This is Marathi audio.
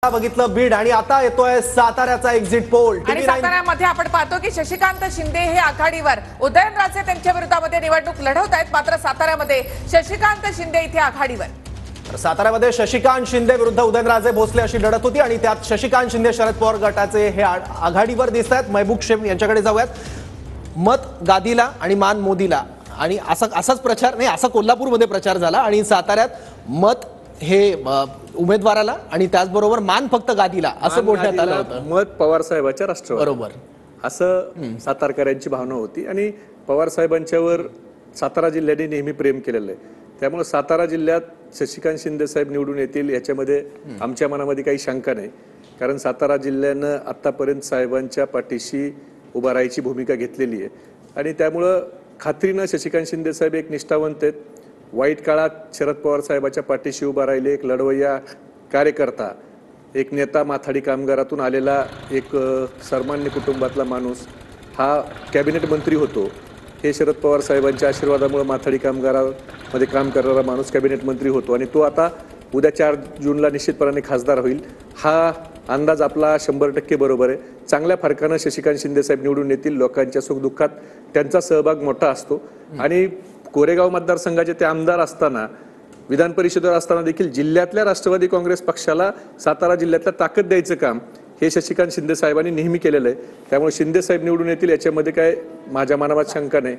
बघितलं बीड आणि आता येतोय साताऱ्याचा एक्झिट पोल। आणि साताऱ्यामध्ये आपण पाहतो की शशिकांत शिंदे हे आघाडीवर, उदयनराजे त्यांच्या विरोधामध्ये निवडणूक लढवत आहेत, मात्र साताऱ्यामध्ये शशिकांत शिंदे इथे आघाडीवर। साताऱ्यामध्ये शशिकांत शिंदे विरुद्ध उदयनराजे भोसले अशी लढत होती आणि त्यात शशिकांत शिंदे शरद पवार गटाचे हे आघाडीवर दिसत आहेत। महबूब शेख यांच्याकडे जाऊयात। मत गादीला आणि मान मोदीला आणि असाच प्रचार नाही, असा कोल्हापूरमध्ये प्रचार झाला आणि साताऱ्यात मत हे उमेदवाराला आणि त्याचबरोबर मान फक्त गादीला असं बोलण्यात आलं होतं। मत पवार साहेबांच्या राष्ट्रवादी बरोबर असं सातारकरांची भावना होती आणि पवार साहेबांच्यावर सातारा जिल्ह्याने नेहमी प्रेम केलेलं आहे। त्यामुळे सातारा जिल्ह्यात शशिकांत शिंदे साहेब निवडून येतील याच्यामध्ये आमच्या मनामध्ये काही शंका नाही, कारण सातारा जिल्ह्यानं आतापर्यंत साहेबांच्या पाठीशी उभा राहायची भूमिका घेतलेली आहे आणि त्यामुळं खात्रीनं शशिकांत शिंदे साहेब एक निष्ठावंत आहेत। वाईट काळात शरद पवार साहेबाच्या पाठीशी उभा राहिले एक लढवय्या कार्यकर्ता, एक नेता, माथाडी कामगारातून आलेला एक सर्वमान्य कुटुंबातला माणूस, हा कॅबिनेट मंत्री होतो। हे शरद पवार साहेबांच्या आशीर्वादामुळे माथाडी कामगारामध्ये काम करणारा माणूस कॅबिनेट मंत्री होतो आणि तो आता उद्या 4 जूनला निश्चितपणाने खासदार होईल। हा अंदाज आपला 100% बरोबर आहे। चांगल्या फरकानं शशिकांत शिंदे साहेब निवडून येतील। लोकांच्या सुखदुःखात त्यांचा सहभाग मोठा असतो आणि कोरेगाव मतदारसंघाचे ते आमदार असताना, विधान परिषदेवर असताना देखील जिल्ह्यातल्या राष्ट्रवादी काँग्रेस पक्षाला सातारा जिल्ह्यातल्या ताकद द्यायचं काम हे शशिकांत शिंदे साहेबांनी नेहमी केलेलं आहे। त्यामुळे शिंदे साहेब निवडून येतील याच्यामध्ये काय माझ्या मनात शंका नाही।